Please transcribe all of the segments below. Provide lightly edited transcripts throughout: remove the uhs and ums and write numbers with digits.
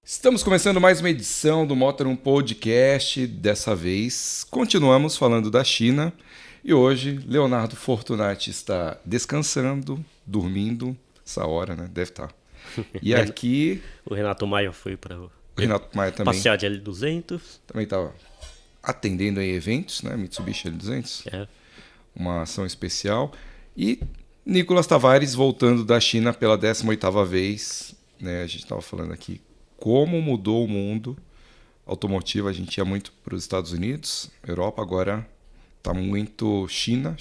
Estamos começando mais uma edição do Motorum Podcast. Dessa vez, continuamos falando da China. E hoje, Leonardo Fortunati está descansando, dormindo. Essa hora, né? Deve estar. E aqui... O Renato Maia foi para O Renato Maia também passear de L200. também estava atendendo aí eventos, né? Mitsubishi L200. É. Uma ação especial. E Nicolas Tavares voltando da China pela 18ª vez. Né? A gente estava falando aqui como mudou o mundo automotivo. A gente ia muito para os Estados Unidos, Europa, agora está muito China.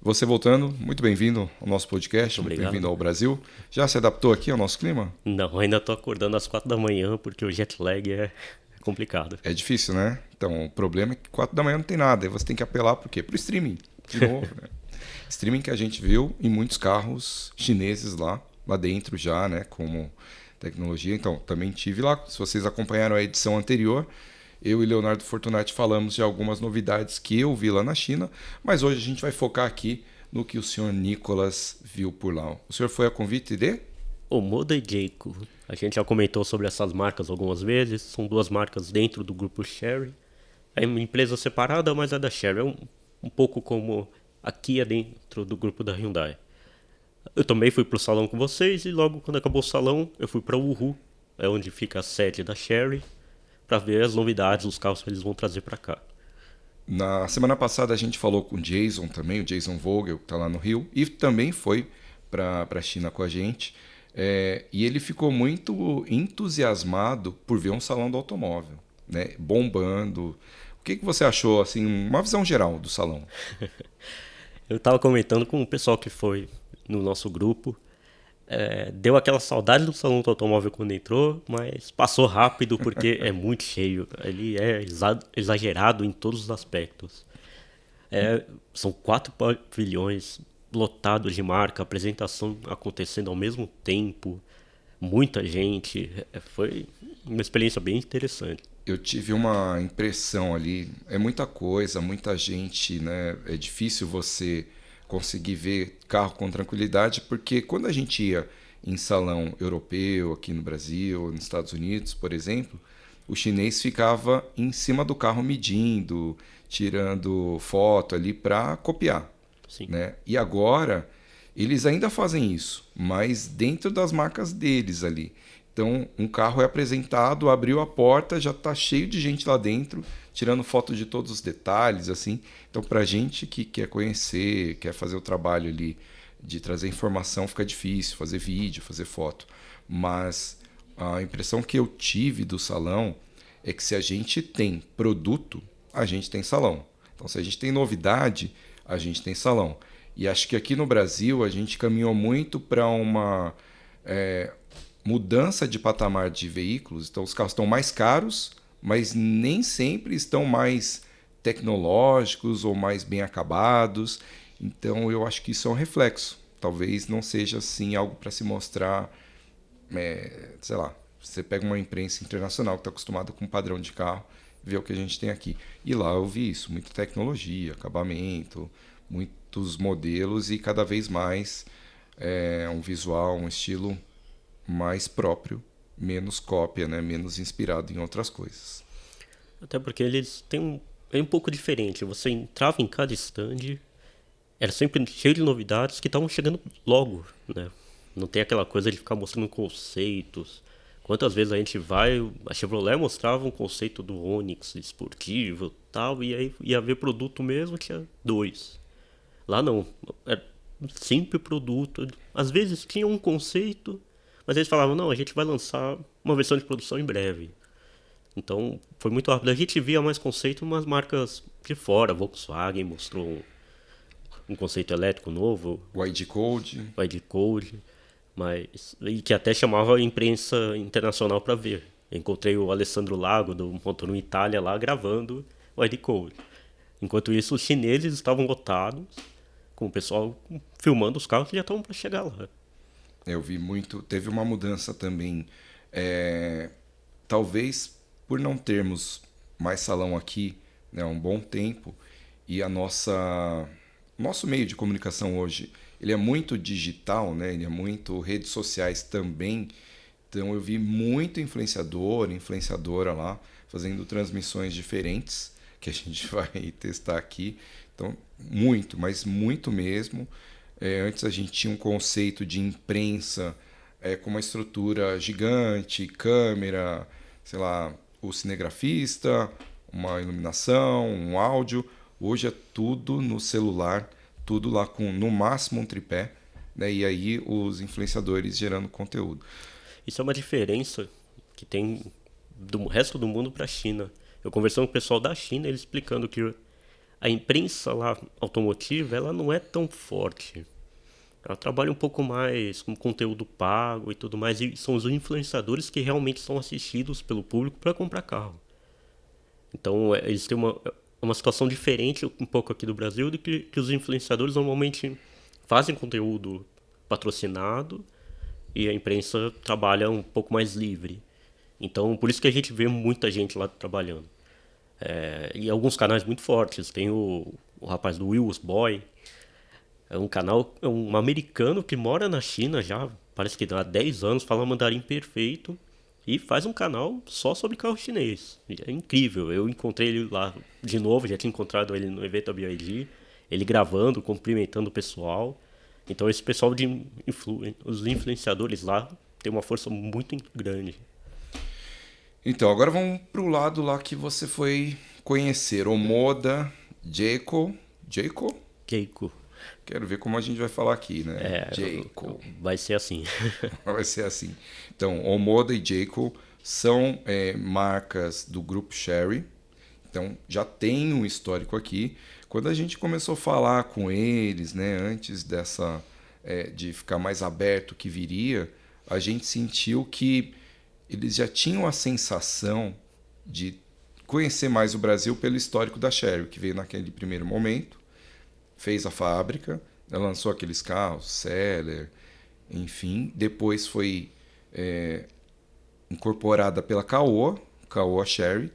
Você voltando, muito bem-vindo ao nosso podcast, muito bem-vindo ao Brasil. Já se adaptou aqui ao nosso clima? Não, ainda tô acordando às 4 da manhã porque o jet lag é complicado. É difícil, né? Então, o problema é que 4 da manhã não tem nada, aí você tem que apelar por quê? Pro streaming, de novo, né? Streaming que a gente viu em muitos carros chineses lá dentro já, né, como tecnologia. Então, também tive lá, se vocês acompanharam a edição anterior, eu e Leonardo Fortunati falamos de algumas novidades que eu vi lá na China, mas hoje a gente vai focar aqui no que o senhor Nicolas viu por lá. O senhor foi a convite de? Omoda e Jayco. A gente já comentou sobre essas marcas algumas vezes. São duas marcas dentro do grupo Chery. É uma empresa separada, mas é da Chery. É um pouco como a Kia dentro do grupo da Hyundai. Eu também fui pro salão com vocês e logo quando acabou o salão eu fui para Wuhu, é onde fica a sede da Chery, para ver as novidades, os carros que eles vão trazer para cá. Na semana passada a gente falou com o Jason também, o Jason Vogel, que está lá no Rio, e também foi para a China com a gente. E ele ficou muito entusiasmado por ver um salão do automóvel, né, bombando. O que você achou, assim, uma visão geral do salão? Eu estava comentando com o pessoal que foi no nosso grupo. Deu aquela saudade do salão do automóvel quando entrou, mas passou rápido porque é muito cheio. Ele é exagerado em todos os aspectos. São 4 pavilhões lotados de marca, apresentação acontecendo ao mesmo tempo, muita gente. Foi uma experiência bem interessante. Eu tive uma impressão ali, é muita coisa, muita gente, né? É difícil você conseguir ver carro com tranquilidade, porque quando a gente ia em salão europeu, aqui no Brasil, nos Estados Unidos, por exemplo, o chinês ficava em cima do carro medindo, tirando foto ali para copiar. Sim. Né? E agora eles ainda fazem isso, mas dentro das marcas deles ali. Então, um carro é apresentado, abriu a porta, já está cheio de gente lá dentro, tirando foto de todos os detalhes, assim. Então, para a gente que quer conhecer, quer fazer o trabalho ali de trazer informação, fica difícil fazer vídeo, fazer foto. Mas a impressão que eu tive do salão é que se a gente tem produto, a gente tem salão. Então, se a gente tem novidade, a gente tem salão. E acho que aqui no Brasil a gente caminhou muito para uma mudança de patamar de veículos. Então os carros estão mais caros, mas nem sempre estão mais tecnológicos ou mais bem acabados. Então eu acho que isso é um reflexo. Talvez não seja assim algo para se mostrar, sei lá, você pega uma imprensa internacional que está acostumada com um padrão de carro, vê o que a gente tem aqui. E lá eu vi isso, muita tecnologia, acabamento, muitos modelos e cada vez mais um visual, um estilo mais próprio, menos cópia, né? Menos inspirado em outras coisas. Até porque eles têm é um pouco diferente. Você entrava em cada stand, era sempre cheio de novidades que estavam chegando logo, né? Não tem aquela coisa de ficar mostrando conceitos. Quantas vezes a gente vai, a Chevrolet mostrava um conceito do Onix esportivo e tal, e aí ia ver produto mesmo, tinha 2. Lá não, era sempre produto. Às vezes tinha um conceito, mas eles falavam, não, a gente vai lançar uma versão de produção em breve. Então foi muito rápido. A gente via mais conceito umas marcas de fora. Volkswagen mostrou um conceito elétrico novo. O ID Code. O ID Code. E que até chamava a imprensa internacional para ver. Eu encontrei o Alessandro Lago do Motorum Itália lá gravando o ID Code. Enquanto isso, os chineses estavam lotados, com o pessoal filmando os carros que já estavam para chegar lá. Eu vi muito. Teve uma mudança também. Talvez por não termos mais salão aqui, né, há um bom tempo, e nosso meio de comunicação hoje ele é muito digital, né? Ele é muito redes sociais também. Então eu vi muito influenciador, influenciadora lá fazendo transmissões diferentes que a gente vai testar aqui. Então muito, mas muito mesmo. Antes a gente tinha um conceito de imprensa com uma estrutura gigante, câmera, sei lá, o cinegrafista, uma iluminação, um áudio. Hoje é tudo no celular, tudo lá com no máximo um tripé, né? E aí os influenciadores gerando conteúdo. Isso é uma diferença que tem do resto do mundo para a China. Eu conversando com o pessoal da China, eles explicando que a imprensa lá automotiva, ela não é tão forte. Ela trabalha um pouco mais com conteúdo pago e tudo mais, e são os influenciadores que realmente são assistidos pelo público para comprar carro. Então, eles têm uma situação diferente um pouco aqui do Brasil, do que os influenciadores normalmente fazem conteúdo patrocinado e a imprensa trabalha um pouco mais livre. Então, por isso que a gente vê muita gente lá trabalhando. E alguns canais muito fortes. Tem o rapaz do Will's Boy. É um canal, é um americano que mora na China já, parece que há 10 anos, fala mandarim perfeito e faz um canal só sobre carro chinês. É incrível. Eu encontrei ele lá de novo, já tinha encontrado ele no evento da BYD, ele gravando, cumprimentando o pessoal. Então esse pessoal os influenciadores lá tem uma força muito grande. Então, agora vamos pro lado lá que você foi conhecer. Omoda, Jayco. Jayco? Keiko. Quero ver como a gente vai falar aqui, né? Jayco. Vai ser assim. Vai ser assim. Então, Omoda e Jayco são marcas do grupo Chery. Então, já tem um histórico aqui. Quando a gente começou a falar com eles, né, antes dessa de ficar mais aberto o que viria, a gente sentiu que eles já tinham a sensação de conhecer mais o Brasil pelo histórico da Chery, que veio naquele primeiro momento, fez a fábrica, lançou aqueles carros, Celery, enfim. Depois foi incorporada pela Caoa Chery,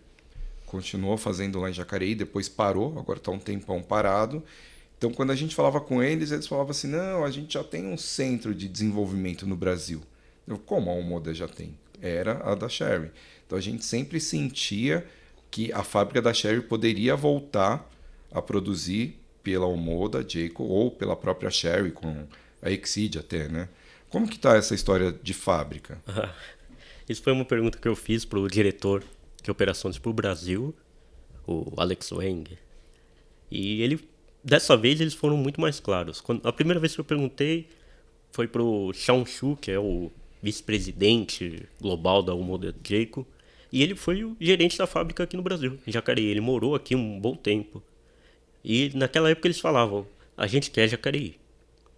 continuou fazendo lá em Jacareí, depois parou, agora está um tempão parado. Então, quando a gente falava com eles, eles falavam assim, não, a gente já tem um centro de desenvolvimento no Brasil. Como a Omoda já tem? Era a da Chery. Então, a gente sempre sentia que a fábrica da Chery poderia voltar a produzir pela Omoda, Jayco, ou pela própria Chery, com a Exceed até, né? Como que está essa história de fábrica? Isso foi uma pergunta que eu fiz para o diretor de operações para o Brasil, o Alex Wang. E dessa vez eles foram muito mais claros. A primeira vez que eu perguntei foi para o Shawn Shu, que é o vice-presidente global da Omoda Jayco, e ele foi o gerente da fábrica aqui no Brasil, em Jacareí. Ele morou aqui um bom tempo. E naquela época eles falavam, a gente quer Jacareí.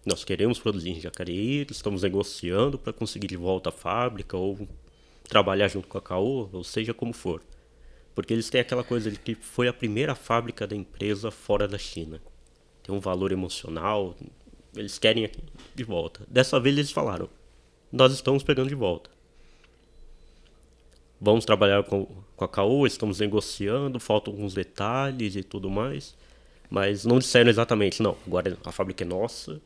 Nós queremos produzir em Jacareí, estamos negociando para conseguir de volta a fábrica ou trabalhar junto com a Caoa, ou seja como for. Porque eles têm aquela coisa de que foi a primeira fábrica da empresa fora da China. Tem um valor emocional, eles querem de volta. Dessa vez eles falaram, nós estamos pegando de volta. Vamos trabalhar com a Caoa, estamos negociando, faltam alguns detalhes e tudo mais. Mas não disseram exatamente, não, agora a fábrica é nossa,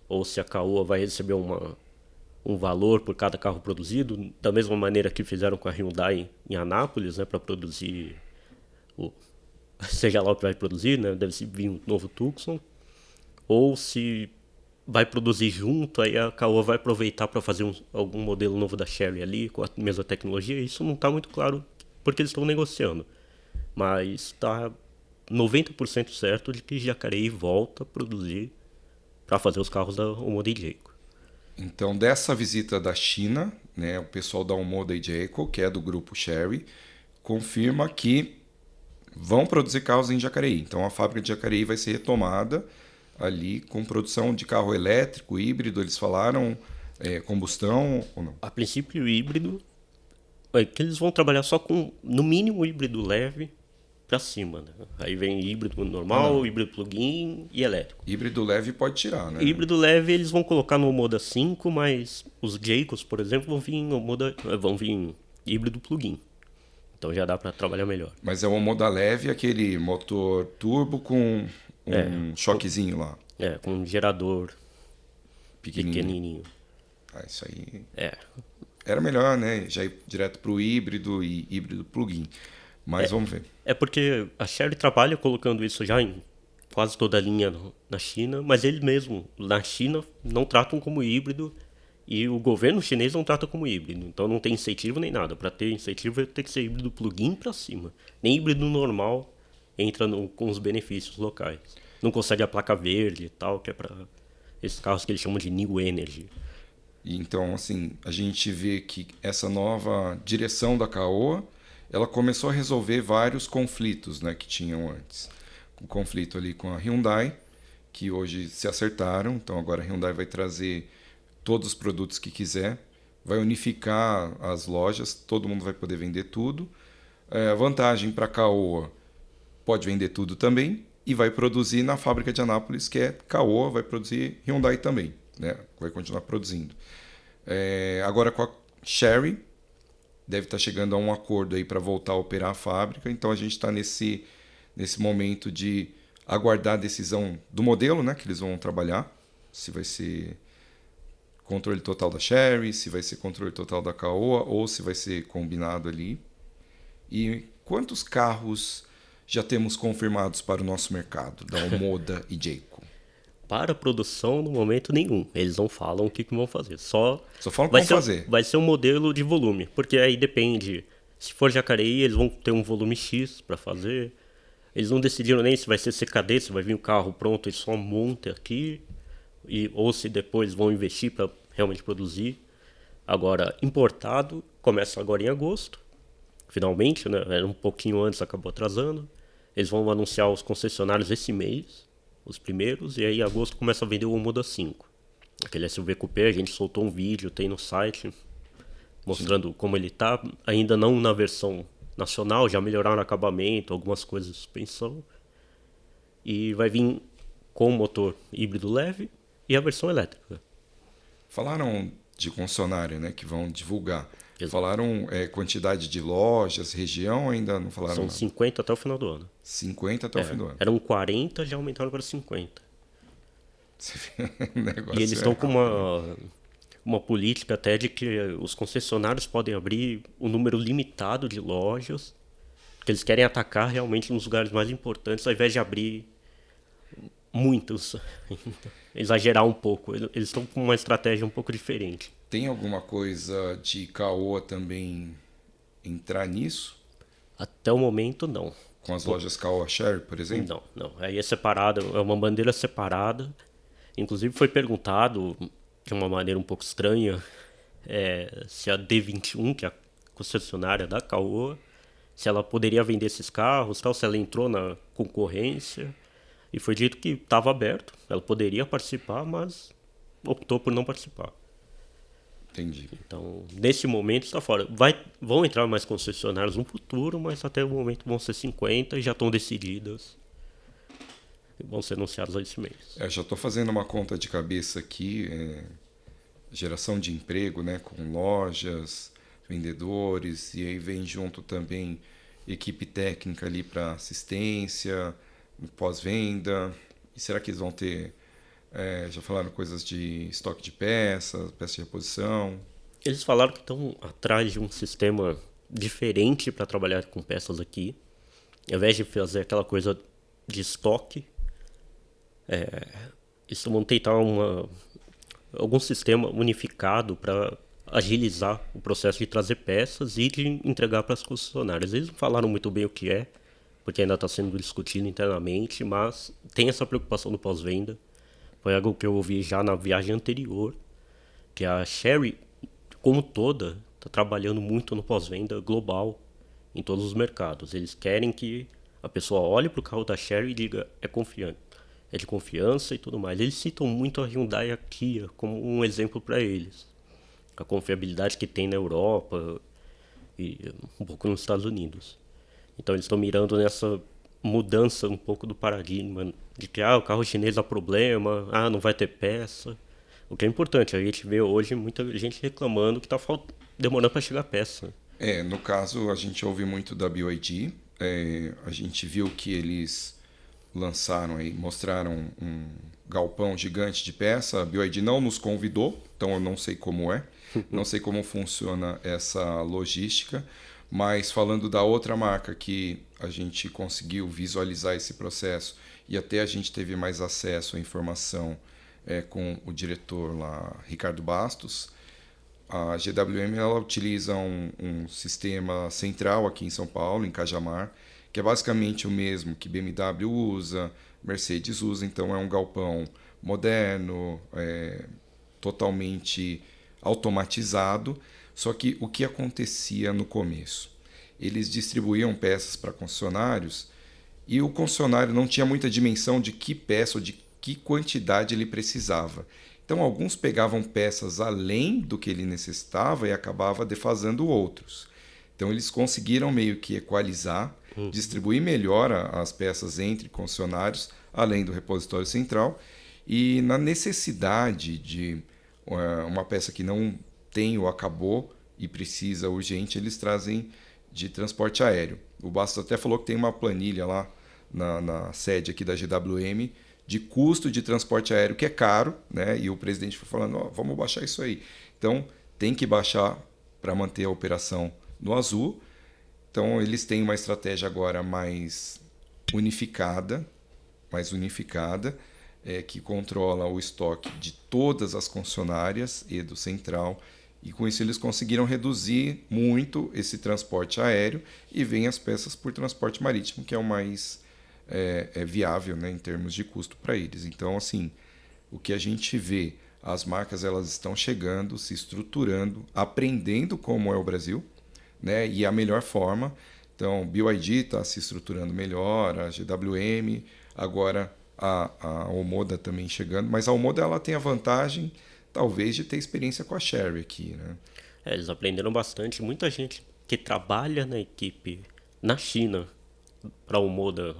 ou se a Caoa vai receber um valor por cada carro produzido, da mesma maneira que fizeram com a Hyundai em Anápolis, né, para produzir, seja lá o que vai produzir, né, deve vir um novo Tucson, ou se vai produzir junto, aí a Caoa vai aproveitar para fazer algum modelo novo da Chery ali, com a mesma tecnologia. Isso não está muito claro, porque eles estão negociando, mas está 90% certo de que Jacareí volta a produzir para fazer os carros da Omoda e Jayco. Então, dessa visita da China, né, o pessoal da Omoda e Jayco, que é do grupo Chery, confirma que vão produzir carros em Jacareí. Então, a fábrica de Jacareí vai ser retomada ali com produção de carro elétrico, híbrido, eles falaram, combustão ou não? A princípio, o híbrido, que eles vão trabalhar só com, no mínimo, híbrido leve para cima, né? Aí vem híbrido normal, híbrido plug-in e elétrico. Híbrido leve pode tirar, né? Híbrido leve eles vão colocar no Omoda 5, mas os Jaycos, por exemplo, vão vir híbrido plug-in. Então já dá para trabalhar melhor. Mas é o Omoda leve, aquele motor turbo com um choquezinho lá. Com um gerador pequenininho. Isso aí É, era melhor, né? Já ir direto para o híbrido e híbrido plug-in. Mas vamos ver. é porque a Chery trabalha colocando isso já em quase toda a linha na China, mas eles mesmo na China não tratam como híbrido e o governo chinês não trata como híbrido. Então não tem incentivo nem nada. Para ter incentivo vai ter que ser híbrido plug-in para cima. Nem híbrido normal entra com os benefícios locais. Não consegue a placa verde e tal, que é para esses carros que eles chamam de New Energy. E então, assim, a gente vê que essa nova direção da Caoa, ela começou a resolver vários conflitos, né, que tinham antes. O conflito ali com a Hyundai, que hoje se acertaram, então agora a Hyundai vai trazer todos os produtos que quiser, vai unificar as lojas, todo mundo vai poder vender tudo. A vantagem para a Caoa, pode vender tudo também e vai produzir na fábrica de Anápolis, que é Caoa, vai produzir Hyundai também, né? Vai continuar produzindo. Agora com a Chery, deve estar chegando a um acordo aí para voltar a operar a fábrica, então a gente está nesse momento de aguardar a decisão do modelo, né, que eles vão trabalhar, se vai ser controle total da Chery, se vai ser controle total da Caoa ou se vai ser combinado ali. E quantos carros já temos confirmados para o nosso mercado, da Omoda e Jayco? Para produção, no momento nenhum. Eles não falam o que vão fazer. Só falam o que vão fazer. Vai ser um modelo de volume. Porque aí depende. Se for Jacareí, eles vão ter um volume X para fazer. Eles não decidiram nem se vai ser CKD, se vai vir o carro pronto e só monta aqui. Ou se depois vão investir para realmente produzir. Agora, importado, começa agora em agosto. Finalmente, né? Era um pouquinho antes, acabou atrasando. Eles vão anunciar os concessionários esse mês. Os primeiros, e aí em agosto começa a vender o Omoda 5. Aquele SUV Coupé, a gente soltou um vídeo, tem no site, mostrando como ele tá. Ainda não na versão nacional, já melhoraram o acabamento, algumas coisas de suspensão. E vai vir com motor híbrido leve e a versão elétrica. Falaram de concessionária, né, que vão divulgar. Exato. Falaram quantidade de lojas, região, ainda não falaram São nada. 50 até o final do ano. 50 até o fim do ano. Eram 40, já aumentaram para 50. E eles estão com uma política até de que os concessionários podem abrir um número limitado de lojas, que eles querem atacar realmente nos lugares mais importantes, ao invés de abrir muitos, exagerar um pouco. Eles estão com uma estratégia um pouco diferente. Tem alguma coisa de Caoa também entrar nisso? Até o momento, não. Com as lojas Caoa Share, por exemplo? Não. Aí é separado, é uma bandeira separada. Inclusive foi perguntado, de uma maneira um pouco estranha, se a D21, que é a concessionária da Caoa, se ela poderia vender esses carros, tal, se ela entrou na concorrência. E foi dito que estava aberto, ela poderia participar, mas optou por não participar. Entendi. Então, nesse momento está fora. Vão entrar mais concessionários no futuro, mas até o momento vão ser 50 e já estão decididas. E vão ser anunciados esse mês. Já estou fazendo uma conta de cabeça aqui. Geração de emprego, né, com lojas, vendedores, e aí vem junto também equipe técnica ali para assistência, pós-venda. E será que eles vão ter... já falaram coisas de estoque de peças de reposição? Eles falaram que estão atrás de um sistema diferente para trabalhar com peças aqui. Ao invés de fazer aquela coisa de estoque, eles vão tentar algum sistema unificado para agilizar o processo de trazer peças e de entregar para as concessionárias. Eles não falaram muito bem o que é, porque ainda está sendo discutido internamente, mas tem essa preocupação do pós-venda. Foi algo que eu ouvi já na viagem anterior, que a Chery, como toda, está trabalhando muito no pós-venda global, em todos os mercados. Eles querem que a pessoa olhe para o carro da Chery e diga, é de confiança e tudo mais. Eles citam muito a Hyundai e a Kia como um exemplo para eles. A confiabilidade que tem na Europa e um pouco nos Estados Unidos. Então eles estão mirando nessa mudança um pouco do paradigma de que o carro chinês dá problema, não vai ter peça. O que é importante, a gente vê hoje muita gente reclamando que está demorando para chegar peça. No caso, a gente ouve muito da BYD. A gente viu que eles lançaram aí, mostraram um galpão gigante de peça. A BYD não nos convidou, então eu não sei como é, não sei como funciona essa logística, mas falando da outra marca que a gente conseguiu visualizar esse processo e até a gente teve mais acesso à informação com o diretor lá, Ricardo Bastos. A GWM ela utiliza um sistema central aqui em São Paulo, em Cajamar, que é basicamente o mesmo que BMW usa, Mercedes usa, então é um galpão moderno, totalmente automatizado. Só que o que acontecia no começo? Eles distribuíam peças para concessionários e o concessionário não tinha muita dimensão de que peça ou de que quantidade ele precisava. Então, alguns pegavam peças além do que ele necessitava e acabava defasando outros. Então, eles conseguiram meio que equalizar, distribuir melhor as peças entre concessionários, além do repositório central. E na necessidade de uma peça que não tem ou acabou e precisa urgente, eles trazem de transporte aéreo. O Bastos até falou que tem uma planilha lá na sede aqui da GWM de custo de transporte aéreo, que é caro, né? E o presidente foi falando, vamos baixar isso aí. Então, tem que baixar para manter a operação no azul. Então, eles têm uma estratégia agora unificada, mais unificada, que controla o estoque de todas as concessionárias e do central. E com isso eles conseguiram reduzir muito esse transporte aéreo e vem as peças por transporte marítimo, que é o mais viável, né, em termos de custo para eles. Então, assim, o que a gente vê, as marcas elas estão chegando, se estruturando, aprendendo como é o Brasil, né, e a melhor forma. Então, BYD está se estruturando melhor, a GWM, agora a Omoda também chegando, mas a Omoda ela tem a vantagem, talvez, de ter experiência com a Chery aqui, né? Eles aprenderam bastante. Muita gente que trabalha na equipe na China para o Moda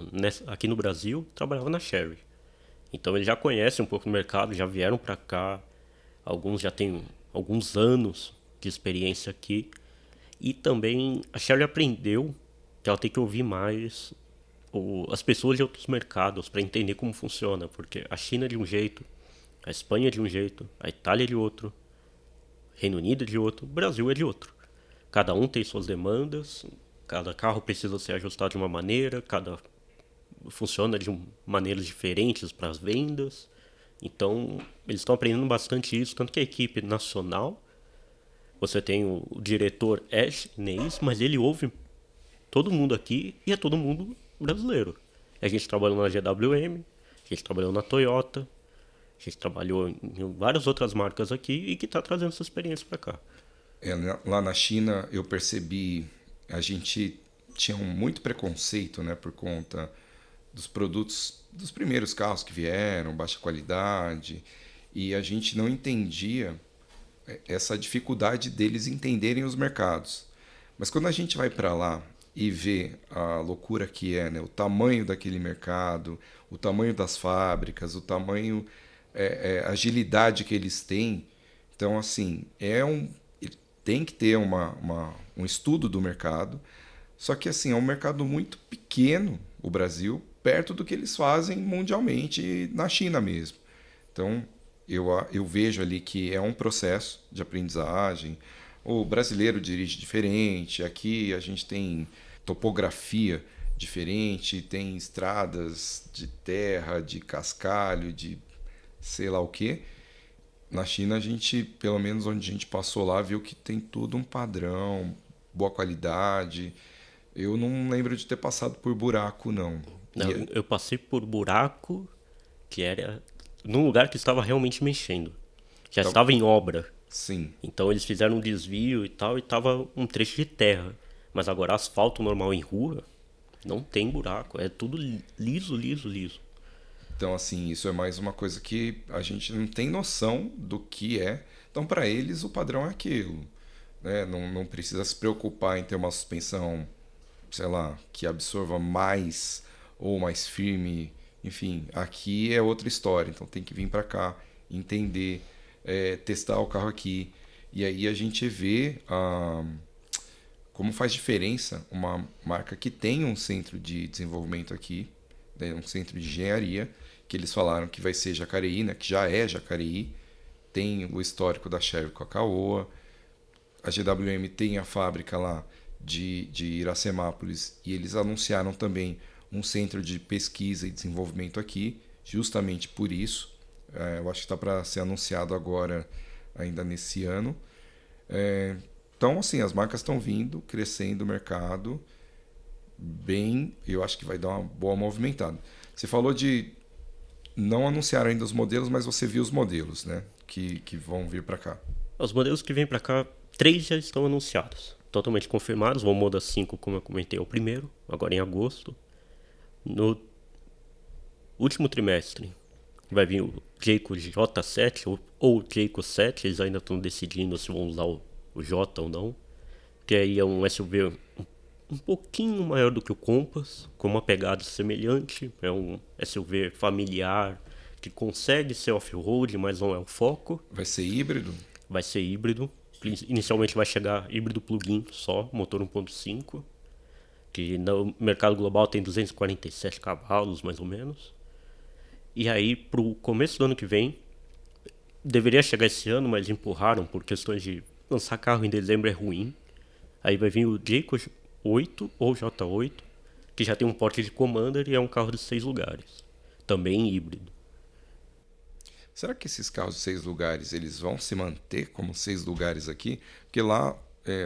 aqui no Brasil trabalhava na Chery. Então eles já conhecem um pouco o mercado, já vieram para cá. Alguns já têm alguns anos de experiência aqui. E também a Chery aprendeu que ela tem que ouvir mais as pessoas de outros mercados para entender como funciona. Porque a China é de um jeito, a Espanha é de um jeito, a Itália é de outro, Reino Unido é de outro, o Brasil é de outro. Cada um tem suas demandas, cada carro precisa ser ajustado de uma maneira, cada funciona de maneiras diferentes para as vendas. Então, eles estão aprendendo bastante isso, tanto que a equipe nacional, você tem o diretor é chinês, mas ele ouve todo mundo aqui e é todo mundo brasileiro. A gente trabalhou na GWM, a gente trabalhou na Toyota, a gente trabalhou em várias outras marcas aqui e que está trazendo essa experiência para cá. Lá na China eu percebi, a gente tinha muito preconceito, né, por conta dos produtos, dos primeiros carros que vieram, baixa qualidade, e a gente não entendia essa dificuldade deles entenderem os mercados. Mas quando a gente vai para lá e vê a loucura que é, né, o tamanho daquele mercado, o tamanho das fábricas, o tamanho, a agilidade que eles têm, então assim tem que ter um estudo do mercado. Só que assim, é um mercado muito pequeno, o Brasil, perto do que eles fazem mundialmente na China mesmo. Então, eu vejo ali que é um processo de aprendizagem. O brasileiro dirige diferente, aqui a gente tem topografia diferente, tem estradas de terra, de cascalho, de sei lá o quê. Na China, a gente, pelo menos onde a gente passou lá, viu que tem tudo um padrão, boa qualidade. Eu não lembro de ter passado por buraco, não. Não, eu passei por buraco que era num lugar que estava realmente mexendo. Já Tá, estava em obra. sim. Então eles fizeram um desvio e tal, e tava um trecho de terra. Mas agora asfalto normal em rua, não tem buraco. É tudo liso, liso, liso. Então, assim, isso é mais uma coisa que a gente não tem noção do que é. Então, para eles, o padrão é aquilo. Né? Não precisa se preocupar em ter uma suspensão, sei lá, que absorva mais ou mais firme. Enfim, aqui é outra história. Então, tem que vir para cá, entender, testar o carro aqui. E aí a gente vê como faz diferença uma marca que tem um centro de desenvolvimento aqui, né, um centro de engenharia, que eles falaram que vai ser Jacareí, né, que já é Jacareí, tem o histórico da Sherry com a Caoa, a GWM tem a fábrica lá de Iracemápolis e eles anunciaram também um centro de pesquisa e desenvolvimento aqui, justamente por isso. Eu acho que está para ser anunciado agora, ainda nesse ano. Então, assim, as marcas estão vindo, crescendo o mercado bem, eu acho que vai dar uma boa movimentada. Você falou de não anunciar ainda os modelos, mas você viu os modelos, né? Que vão vir para cá. Os modelos que vêm para cá, 3 já estão anunciados, totalmente confirmados. O Omoda 5, como eu comentei, é o primeiro, agora em agosto. No último trimestre vai vir o Jayco J7 ou o Jayco 7, eles ainda estão decidindo se vão usar o J ou não. Que aí é um SUV um pouquinho maior do que o Compass, com uma pegada semelhante. É um SUV familiar que consegue ser off-road, mas não é o foco. Vai ser híbrido? Vai ser híbrido. Inicialmente vai chegar híbrido plug-in só, motor 1.5, que no mercado global tem 247 cavalos, mais ou menos. E aí, pro começo do ano que vem, deveria chegar esse ano, mas empurraram por questões de lançar carro em dezembro é ruim. Aí vai vir o Jayco 8 ou J8, que já tem um porte de Commander e é um carro de 6 lugares, também híbrido. Será que esses carros de 6 lugares eles vão se manter como 6 lugares aqui? Porque lá,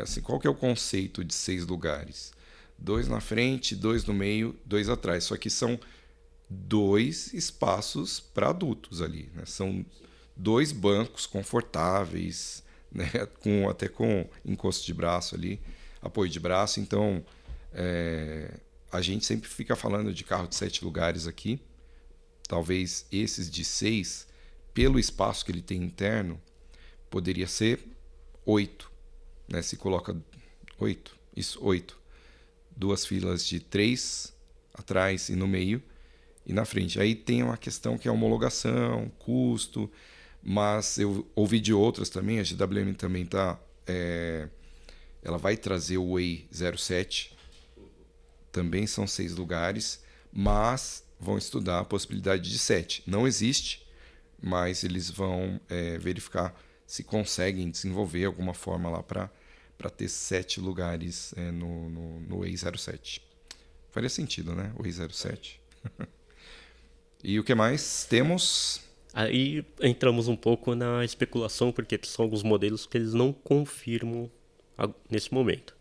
assim, qual que é o conceito de 6 lugares? 2 na frente, 2 no meio, 2 atrás. Só que são 2 espaços para adultos ali, né? São 2 bancos confortáveis, né? Até com encosto de braço ali, apoio de braço. Então, a gente sempre fica falando de carro de 7 lugares aqui. Talvez esses de 6, pelo espaço que ele tem interno, poderia ser 8. Né? Se coloca 8, isso, 8. 2 filas de 3 atrás e no meio e na frente. Aí tem uma questão que é homologação, custo, mas eu ouvi de outras também, a GWM também está... ela vai trazer o Way 07, também são 6 lugares, mas vão estudar a possibilidade de 7. Não existe, mas eles vão verificar se conseguem desenvolver alguma forma lá para ter 7 lugares no Way 07. Faria sentido, né? O Way 07. E o que mais temos? Aí entramos um pouco na especulação, porque são alguns modelos que eles não confirmam nesse momento.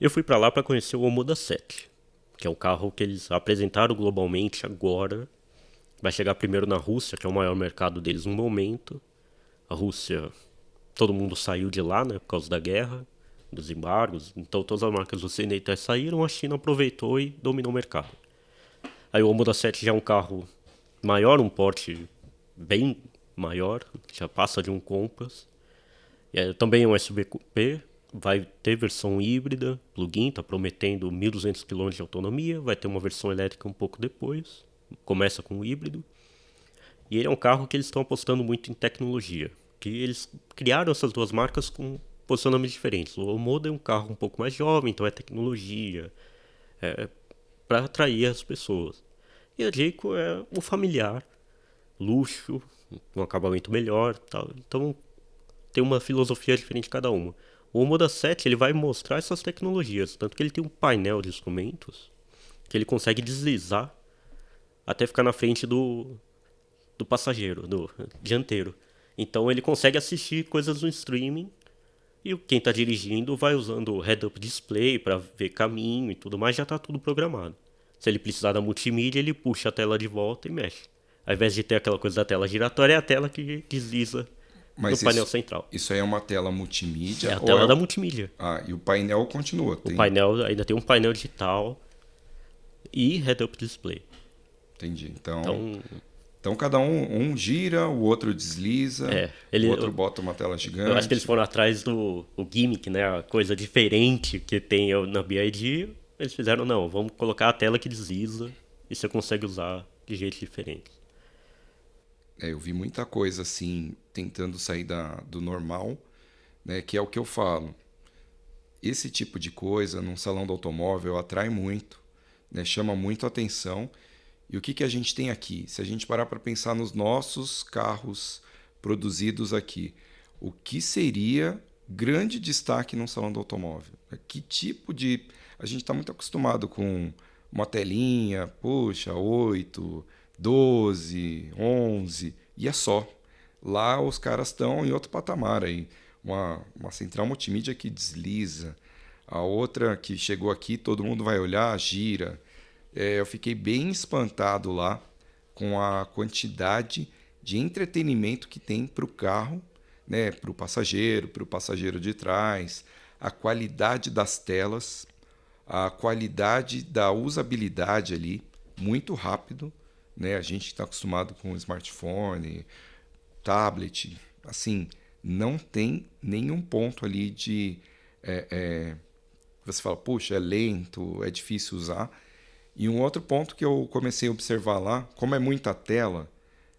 Eu fui para lá para conhecer o Omoda 7, que é um carro que eles apresentaram globalmente agora. Vai chegar primeiro na Rússia, que é o maior mercado deles no momento. A Rússia, todo mundo saiu de lá, né, por causa da guerra, dos embargos. Então todas as marcas ocidentais saíram, a China aproveitou e dominou o mercado. Aí o Omoda 7 já é um carro maior, um porte bem maior, já passa de um Compass. E também é um SUV coupé, vai ter versão híbrida, plug-in, está prometendo 1.200 km de autonomia, vai ter uma versão elétrica um pouco depois, começa com o híbrido. E ele é um carro que eles estão apostando muito em tecnologia, que eles criaram essas duas marcas com posicionamentos diferentes. O Omoda é um carro um pouco mais jovem, então é tecnologia, para atrair as pessoas. E a Jayco é o familiar, luxo, um acabamento melhor, tal. Então tem uma filosofia diferente cada uma. O Omoda 7 ele vai mostrar essas tecnologias, tanto que ele tem um painel de instrumentos que ele consegue deslizar até ficar na frente do passageiro, do dianteiro. Então ele consegue assistir coisas no streaming e quem está dirigindo vai usando o head-up display para ver caminho e tudo mais, já está tudo programado. Se ele precisar da multimídia, ele puxa a tela de volta e mexe. Ao invés de ter aquela coisa da tela giratória, é a tela que desliza no painel central. Isso aí é uma tela multimídia? É a tela da multimídia. Ah, e o painel continua? O painel ainda tem um painel digital e head-up display. Entendi. Então cada um gira, o outro desliza, o outro bota uma tela gigante. Eu acho que eles foram atrás do gimmick, né? A coisa diferente que tem na BYD. Eles fizeram, não, vamos colocar a tela que desliza e você consegue usar de jeitos diferentes. Eu vi muita coisa assim, tentando sair do normal, né? Que é o que eu falo. Esse tipo de coisa num salão do automóvel atrai muito, né? Chama muito a atenção E o que, que a gente tem aqui? Se a gente parar para pensar nos nossos carros produzidos aqui, o que seria grande destaque num salão do automóvel? Que tipo de... A gente está muito acostumado com uma telinha, poxa, 8, 12, 11, e é só. Lá os caras estão em outro patamar aí. Uma central multimídia que desliza, a outra que chegou aqui, todo mundo vai olhar, gira. Eu fiquei bem espantado lá com a quantidade de entretenimento que tem para o carro, né, para o passageiro de trás, a qualidade das telas, a qualidade da usabilidade ali, muito rápido, né? A gente está acostumado com smartphone, tablet, assim, não tem nenhum ponto ali de você fala, puxa, é lento, é difícil usar. E um outro ponto que eu comecei a observar lá, como é muita tela,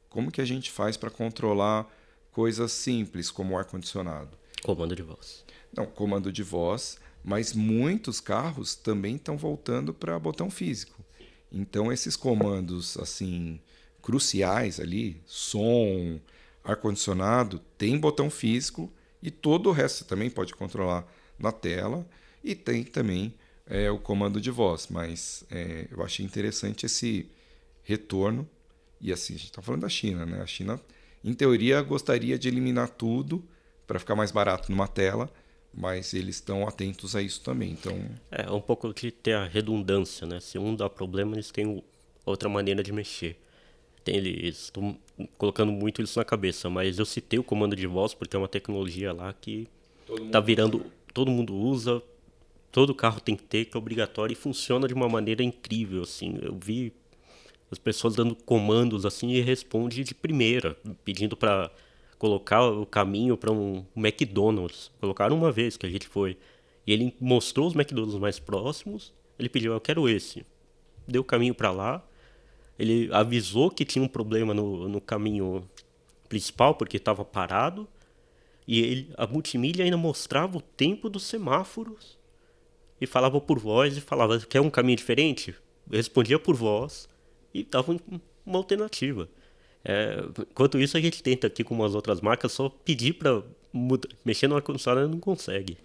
como que a gente faz para controlar coisas simples como o ar-condicionado? Comando de voz. Não, comando de voz, mas muitos carros também estão voltando para botão físico. Então esses comandos assim cruciais ali, som, ar-condicionado, tem botão físico e todo o resto você também pode controlar na tela e tem também o comando de voz. Mas eu achei interessante esse retorno. E assim, a gente está falando da China, né? A China, em teoria, gostaria de eliminar tudo para ficar mais barato numa tela, mas eles estão atentos a isso também. Então, É um pouco de ter a redundância, né? Se um dá problema, eles têm outra maneira de mexer. Eles estão colocando muito isso na cabeça, mas eu citei o comando de voz porque é uma tecnologia lá que tá virando, todo mundo usa, todo carro tem que ter, que é obrigatório e funciona de uma maneira incrível, assim. Eu vi as pessoas dando comandos assim e responde de primeira, pedindo para colocar o caminho para um McDonald's. Colocaram uma vez que a gente foi e ele mostrou os McDonald's mais próximos. Ele pediu, eu quero esse. Deu o caminho para lá. Ele avisou que tinha um problema no caminho principal porque estava parado. E a multimídia ainda mostrava o tempo dos semáforos e falava por voz e falava, quer um caminho diferente? Eu respondia por voz e dava uma alternativa. Enquanto isso, a gente tenta aqui com umas outras marcas só pedir para mexer no ar-condicionado e não consegue.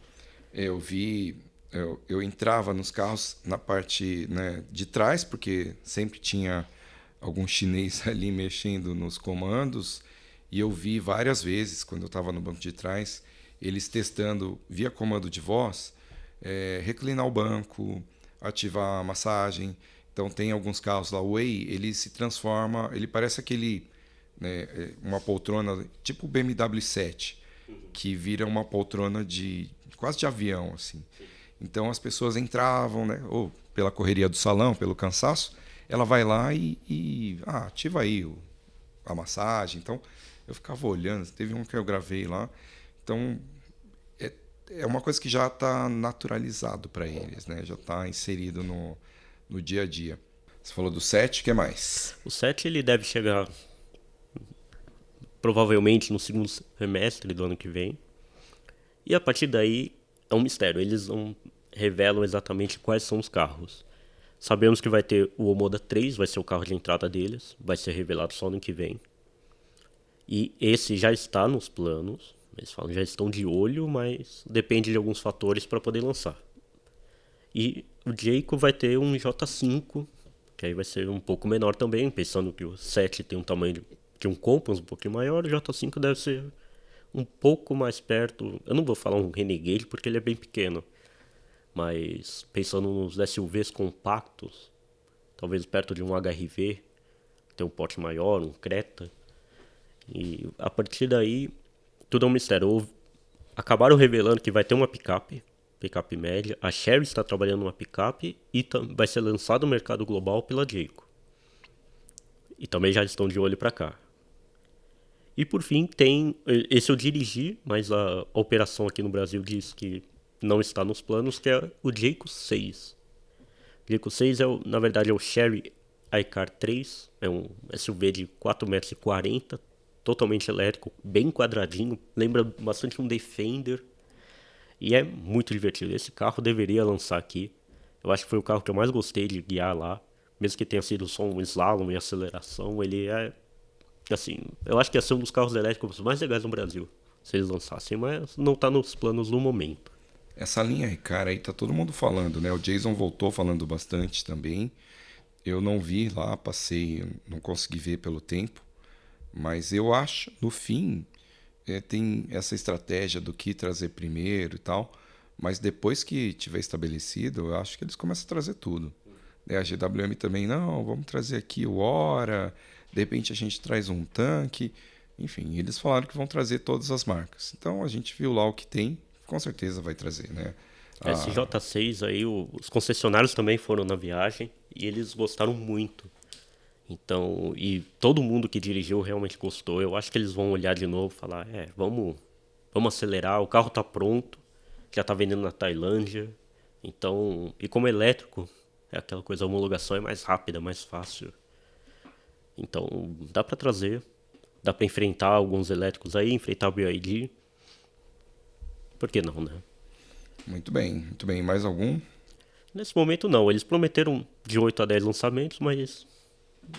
eu vi, eu entrava nos carros na parte, né, de trás, porque sempre tinha algum chinês ali mexendo nos comandos, e eu vi várias vezes, quando eu estava no banco de trás, eles testando via comando de voz, reclinar o banco, ativar a massagem. Então tem alguns carros lá, o Way, ele se transforma, ele parece aquele, né, uma poltrona tipo o BMW 7, que vira uma poltrona de quase de avião, assim. Então as pessoas entravam, né, ou pela correria do salão, pelo cansaço, ela vai lá e ativa aí a massagem. Então eu ficava olhando, teve um que eu gravei lá. Então é uma coisa que já está naturalizado para eles, né? Já está inserido no dia a dia. Você falou do 7, o que mais? O 7 ele deve chegar provavelmente no segundo semestre do ano que vem. E a partir daí é um mistério. Eles não revelam exatamente quais são os carros. Sabemos que vai ter o Omoda 3, vai ser o carro de entrada deles. Vai ser revelado só no ano que vem. E esse já está nos planos. Eles falam já estão de olho, mas depende de alguns fatores para poder lançar. E o Jayco vai ter um J5, que aí vai ser um pouco menor também, pensando que o 7 tem um tamanho de um Compass um pouquinho maior, o J5 deve ser um pouco mais perto. Eu não vou falar um Renegade porque ele é bem pequeno, mas pensando nos SUVs compactos, talvez perto de um HR-V, que tem um porte maior, um Creta. E a partir daí, tudo é um mistério. Acabaram revelando que vai ter uma picape média. A Chery está trabalhando numa picape e vai ser lançado no mercado global pela Jayco. E também já estão de olho para cá. E por fim tem, esse eu dirigi, mas a operação aqui no Brasil diz que não está nos planos, que é o Jayco 6. O Jayco 6 na verdade é o Chery iCar 3, é um SUV de 4,40 m, totalmente elétrico, bem quadradinho, lembra bastante um Defender. E é muito divertido. Esse carro deveria lançar aqui. Eu acho que foi o carro que eu mais gostei de guiar lá. mesmo que tenha sido só um slalom e aceleração, ele é, assim, eu acho que ia ser um dos carros elétricos mais legais no Brasil, se eles lançassem, mas não tá nos planos no momento. Essa linha Recaro aí tá todo mundo falando, né? O Jason voltou falando bastante também. Eu não vi lá, passei, não consegui ver pelo tempo. Mas eu acho, no fim, tem essa estratégia do que trazer primeiro e tal. Mas depois que tiver estabelecido, eu acho que eles começam a trazer tudo. A GWM também, não, vamos trazer aqui o Hora, de repente a gente traz um tanque. Enfim, eles falaram que vão trazer todas as marcas. Então a gente viu lá o que tem, com certeza vai trazer, né? Esse Ah, J6 aí, os concessionários também foram na viagem e eles gostaram muito. Então, e todo mundo que dirigiu realmente gostou. Eu acho que eles vão olhar de novo e falar, vamos acelerar, o carro tá pronto, já tá vendendo na Tailândia. Então, e como elétrico, é aquela coisa, a homologação é mais rápida, mais fácil. Então, dá pra trazer, dá pra enfrentar alguns elétricos aí, enfrentar o BYD. Por que não, né? muito bem, muito bem. Mais algum? Nesse momento não, eles prometeram de 8 a 10 lançamentos, mas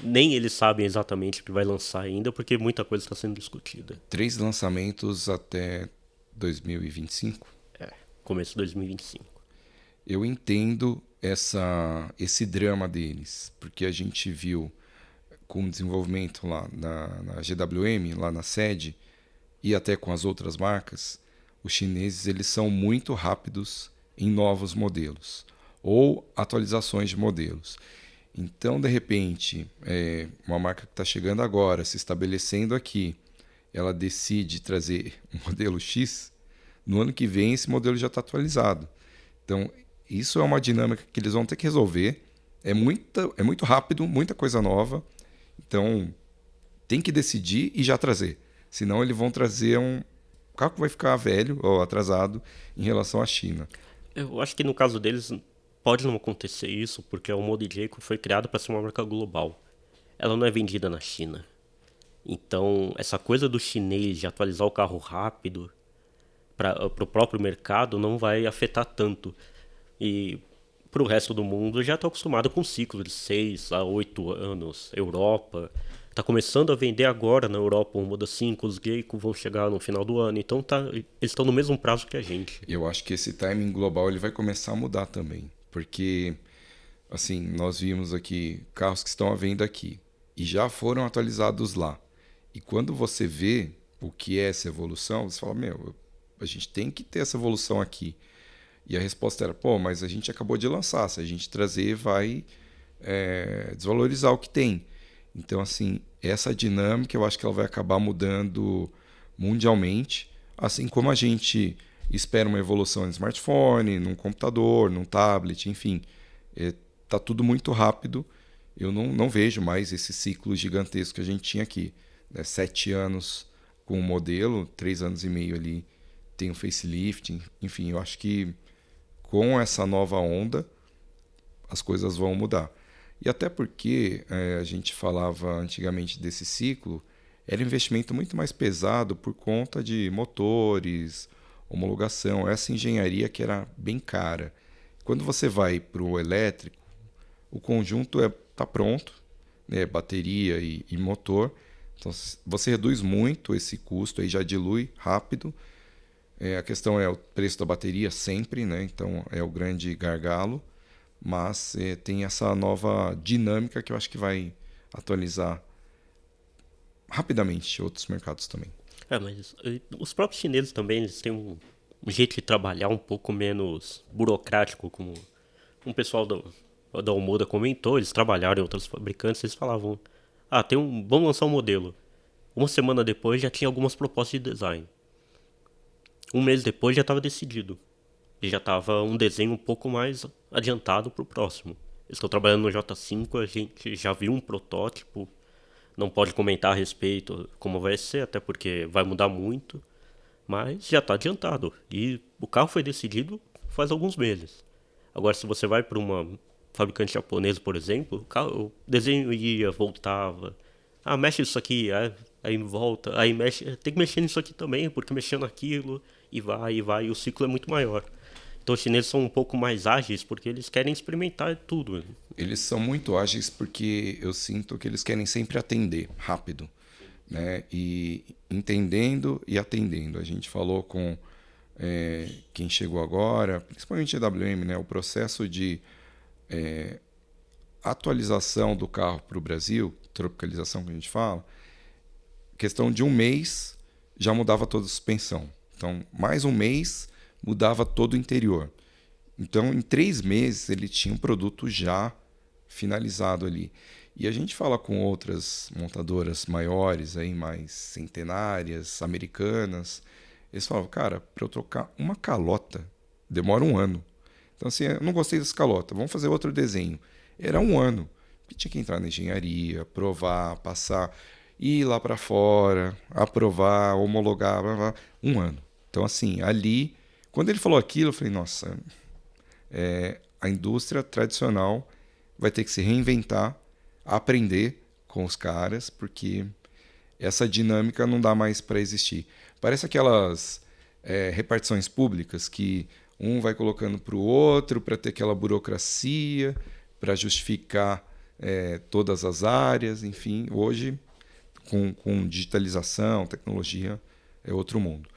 nem eles sabem exatamente o que vai lançar ainda, porque muita coisa está sendo discutida. 3 lançamentos até 2025. É, começo de 2025. Eu entendo esse drama deles, porque a gente viu com o desenvolvimento lá na GWM, lá na sede, e até com as outras marcas, os chineses eles são muito rápidos em novos modelos ou atualizações de modelos. Então, de repente, uma marca que está chegando agora, se estabelecendo aqui, ela decide trazer um modelo X, no ano que vem esse modelo já está atualizado. Então, isso é uma dinâmica que eles vão ter que resolver. É muito rápido, muita coisa nova. Então, tem que decidir e já trazer. Senão, eles vão trazer um carro que vai ficar velho ou atrasado em relação à China. Eu acho que no caso deles pode não acontecer isso, porque a Omo DJ foi criada para ser uma marca global. Ela não é vendida na China. Então, essa coisa do chinês de atualizar o carro rápido para o próprio mercado não vai afetar tanto. E para o resto do mundo já está acostumado com ciclos de 6 a 8 anos. Europa está começando a vender agora na Europa o Moda 5, os Geico vão chegar no final do ano. Então eles estão no mesmo prazo que a gente. Eu acho que esse timing global ele vai começar a mudar também. Porque, assim, nós vimos aqui carros que estão à venda aqui e já foram atualizados lá. E quando você vê o que é essa evolução, você fala, meu, a gente tem que ter essa evolução aqui. E a resposta era, pô, mas a gente acabou de lançar, se a gente trazer vai desvalorizar o que tem. Então, assim, essa dinâmica eu acho que ela vai acabar mudando mundialmente, assim como a gente espera uma evolução no smartphone, num computador, num tablet, enfim. Tá tudo muito rápido. Eu não vejo mais esse ciclo gigantesco que a gente tinha aqui. Né? 7 anos com o modelo, 3 anos e meio ali tem o facelift. Enfim, eu acho que com essa nova onda, as coisas vão mudar. E até porque a gente falava antigamente desse ciclo, era um investimento muito mais pesado por conta de motores, homologação, essa engenharia que era bem cara. Quando você vai para o elétrico, o conjunto está pronto, né, bateria e motor, então você reduz muito esse custo, aí já dilui rápido. A questão é o preço da bateria sempre, né? Então é o grande gargalo, mas tem essa nova dinâmica que eu acho que vai atualizar rapidamente outros mercados também. Mas os próprios chineses também eles têm um jeito de trabalhar um pouco menos burocrático, como um pessoal da Omoda comentou, eles trabalharam em outros fabricantes, eles falavam, vamos lançar um modelo. Uma semana depois já tinha algumas propostas de design. Um mês depois já estava decidido. E já estava um desenho um pouco mais adiantado para o próximo. Eles estão trabalhando no J5, a gente já viu um protótipo. Não pode comentar a respeito como vai ser, até porque vai mudar muito. Mas já está adiantado. E o carro foi decidido faz alguns meses. Agora, se você vai para uma fabricante japonesa, por exemplo, o desenho ia, voltava. Mexe isso aqui, aí volta, aí mexe, tem que mexer nisso aqui também, porque mexendo naquilo, e vai, e o ciclo é muito maior. Então os chineses são um pouco mais ágeis porque eles querem experimentar tudo. Eles são muito ágeis porque eu sinto que eles querem sempre atender rápido, né? E entendendo e atendendo. A gente falou com quem chegou agora, principalmente a EWM, né? O processo de atualização do carro para o Brasil, tropicalização que a gente fala, questão de um mês já mudava toda a suspensão. Então, mais um mês mudava todo o interior. Então, em 3 meses, ele tinha um produto já finalizado ali. E a gente fala com outras montadoras maiores, aí, mais centenárias, americanas. Eles falam, cara, para eu trocar uma calota, demora 1 ano. Então, assim, eu não gostei dessa calota, vamos fazer outro desenho. Era 1 ano. Porque tinha que entrar na engenharia, provar, passar, ir lá para fora, aprovar, homologar, blá, blá, 1 ano. Então, assim, ali, quando ele falou aquilo, eu falei, nossa, a indústria tradicional vai ter que se reinventar, aprender com os caras, porque essa dinâmica não dá mais para existir. Parece aquelas repartições públicas que um vai colocando para o outro para ter aquela burocracia, para justificar todas as áreas, enfim. Hoje, com digitalização, tecnologia, é outro mundo.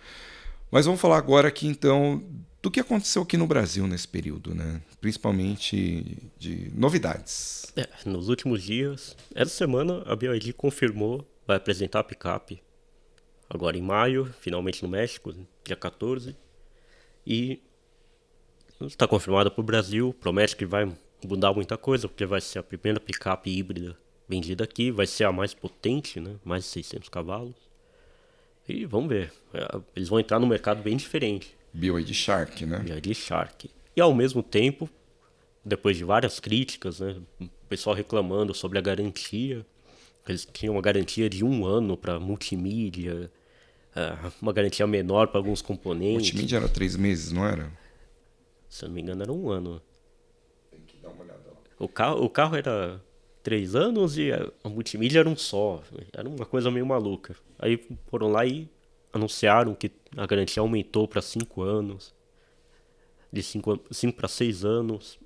Mas vamos falar agora aqui, então, do que aconteceu aqui no Brasil nesse período, né? Principalmente de novidades. Nos últimos dias, essa semana a BYD confirmou, vai apresentar a picape agora em maio, finalmente no México, dia 14. E está confirmada para o Brasil, promete que vai mudar muita coisa, porque vai ser a primeira picape híbrida vendida aqui, vai ser a mais potente, né? Mais de 600 cavalos. E vamos ver, eles vão entrar num mercado bem diferente. BYD Shark, né? BYD Shark. E ao mesmo tempo, depois de várias críticas, né, o pessoal reclamando sobre a garantia, eles tinham uma garantia de 1 ano para multimídia, uma garantia menor para alguns componentes. Multimídia era 3 meses, não era? Se eu não me engano, era 1 ano. Tem que dar uma olhada lá. O carro era 3 anos e a multimídia era um só. Era uma coisa meio maluca. Aí foram lá e anunciaram que a garantia aumentou para 5 anos. De 5 para 6 anos.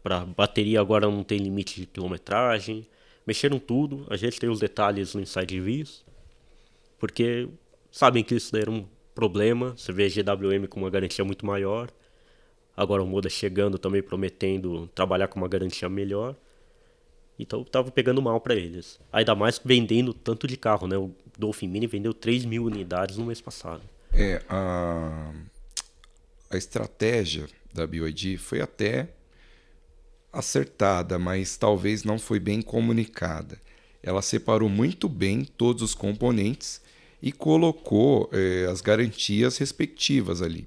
Para bateria agora não tem limite de quilometragem. Mexeram tudo. A gente tem os detalhes no Inside Reviews. Porque sabem que isso era um problema. Você vê a GWM com uma garantia muito maior. Agora o Moda chegando também prometendo trabalhar com uma garantia melhor. Então tava pegando mal para eles. Ainda mais vendendo tanto de carro, né? O Dolphin Mini vendeu 3.000 unidades no mês passado. A estratégia da BYD foi até acertada, mas talvez não foi bem comunicada. Ela separou muito bem todos os componentes e colocou as garantias respectivas ali.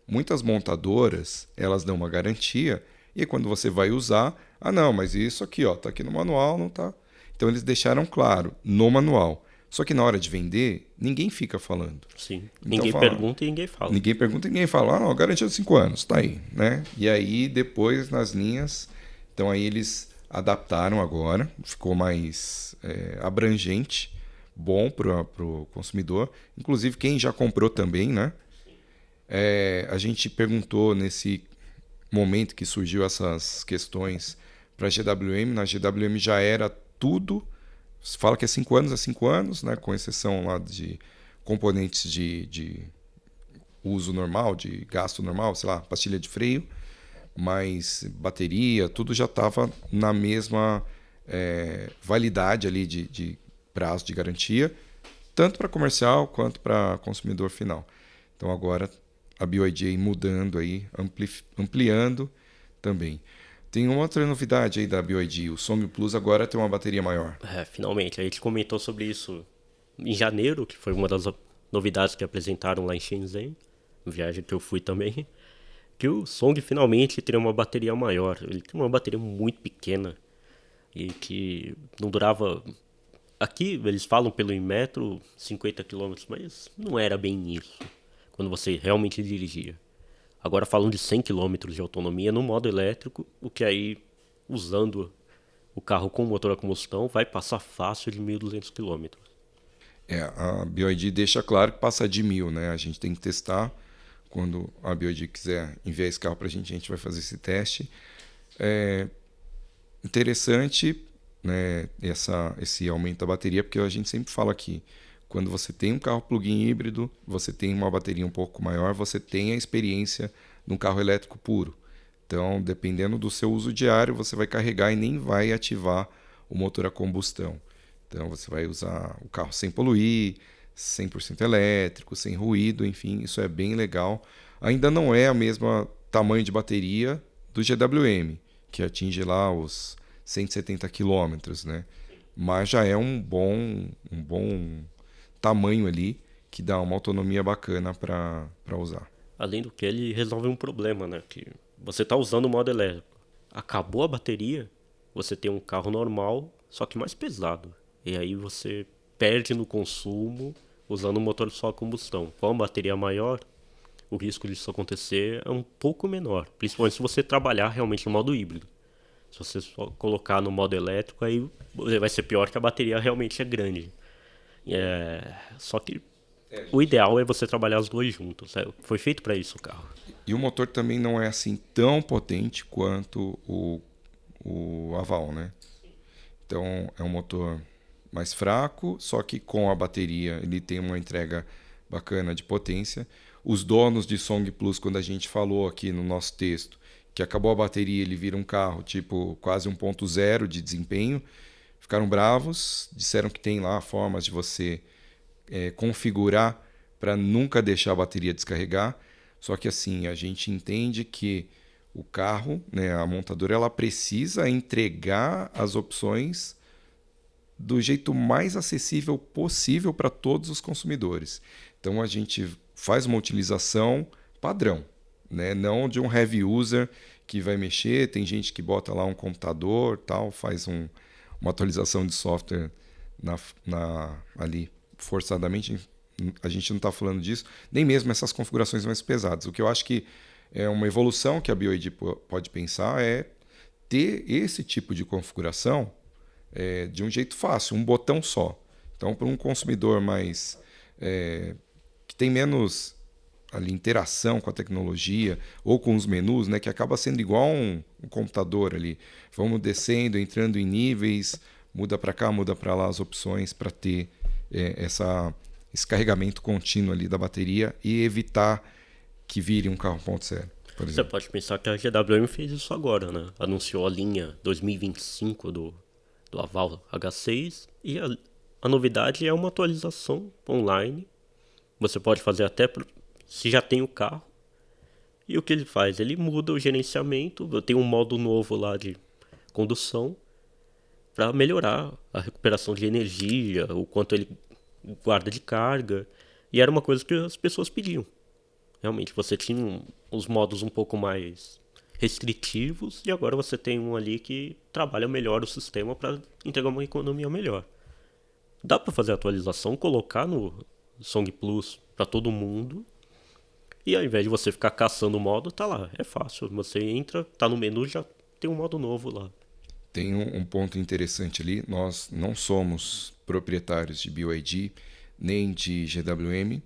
Muitas montadoras, elas dão uma garantia e quando você vai usar, não, mas isso aqui, ó, tá aqui no manual, não tá. Então eles deixaram claro no manual. Só que na hora de vender, ninguém fica falando. Sim. Então, Ninguém pergunta e ninguém fala. Ninguém pergunta e ninguém fala. Não, garantia de 5 anos, tá aí, né? E aí depois nas linhas, então aí eles adaptaram agora, ficou mais abrangente, bom para o consumidor. Inclusive quem já comprou também, né? A gente perguntou nesse momento que surgiu essas questões para a GWM. Na GWM já era tudo. Se fala que é 5 anos, é 5 anos, né? Com exceção lá de componentes de uso normal, de gasto normal, sei lá, pastilha de freio, mas bateria, tudo já estava na mesma validade ali de prazo de garantia, tanto para comercial quanto para consumidor final. Então agora a BYD mudando aí, ampliando também. Tem uma outra novidade aí da BYD, o Song Plus agora tem uma bateria maior. Finalmente, a gente comentou sobre isso em janeiro, que foi uma das novidades que apresentaram lá em Shenzhen, viagem que eu fui também, que o Song finalmente teria uma bateria maior. Ele tem uma bateria muito pequena e que não durava... Aqui eles falam pelo Inmetro 50 km, mas não era bem isso, quando você realmente dirigia. Agora falam de 100 km de autonomia no modo elétrico, o que aí, usando o carro com motor a combustão, vai passar fácil de 1.200 km. A BYD deixa claro que passa de 1.000, né? A gente tem que testar quando a BYD quiser enviar esse carro para a gente vai fazer esse teste. É interessante, né, esse aumento da bateria, porque a gente sempre fala aqui, quando você tem um carro plug-in híbrido, você tem uma bateria um pouco maior, você tem a experiência de um carro elétrico puro. Então, dependendo do seu uso diário, você vai carregar e nem vai ativar o motor a combustão. Então, você vai usar o carro sem poluir, 100% elétrico, sem ruído, enfim, isso é bem legal. Ainda não é a mesma tamanho de bateria do GWM, que atinge lá os 170 quilômetros, né? Mas já é um bom tamanho ali que dá uma autonomia bacana para usar. Além do que, ele resolve um problema, né? Que você está usando o modo elétrico. Acabou a bateria, você tem um carro normal, só que mais pesado. E aí você perde no consumo usando um motor só a combustão. Com a bateria maior, o risco disso acontecer é um pouco menor. Principalmente se você trabalhar realmente no modo híbrido. Se você só colocar no modo elétrico, aí vai ser pior que a bateria realmente é grande. Só que o ideal é você trabalhar os dois juntos. Foi feito para isso o carro. E o motor também não é assim tão potente quanto o Aval, né? Então é um motor mais fraco, só que com a bateria ele tem uma entrega bacana de potência. Os donos de Song Plus, quando a gente falou aqui no nosso texto, que acabou a bateria, ele vira um carro tipo quase 1.0 de desempenho, ficaram bravos, disseram que tem lá formas de você configurar para nunca deixar a bateria descarregar. Só que assim, a gente entende que o carro, né, a montadora, ela precisa entregar as opções do jeito mais acessível possível para todos os consumidores. Então a gente faz uma utilização padrão, né? Não de um heavy user que vai mexer. Tem gente que bota lá um computador, tal, faz uma atualização de software ali forçadamente. A gente não está falando disso, nem mesmo essas configurações mais pesadas. O que eu acho que é uma evolução que a BYD pode pensar é ter esse tipo de configuração de um jeito fácil, um botão só. Então, para um consumidor mais que tem menos ali, interação com a tecnologia ou com os menus, né, que acaba sendo igual um computador ali. Vamos descendo, entrando em níveis, muda para cá, muda para lá as opções para ter esse carregamento contínuo ali da bateria e evitar que vire um carro 1.0. Você pode pensar que a GWM fez isso agora, né? Anunciou a linha 2025 do Aval H6 e a novidade é uma atualização online. Você pode fazer até se já tem o carro. E o que ele faz? Ele muda o gerenciamento, tem um modo novo lá de condução para melhorar a recuperação de energia, o quanto ele guarda de carga. E era uma coisa que as pessoas pediam. Realmente, você tinha os modos um pouco mais restritivos e agora você tem um ali que trabalha melhor o sistema para entregar uma economia melhor. Dá para fazer a atualização, colocar no Song Plus para todo mundo e ao invés de você ficar caçando o modo, tá lá. É fácil, você entra, tá no menu, já tem um modo novo lá. Tem um ponto interessante ali, nós não somos proprietários de BYD nem de GWM,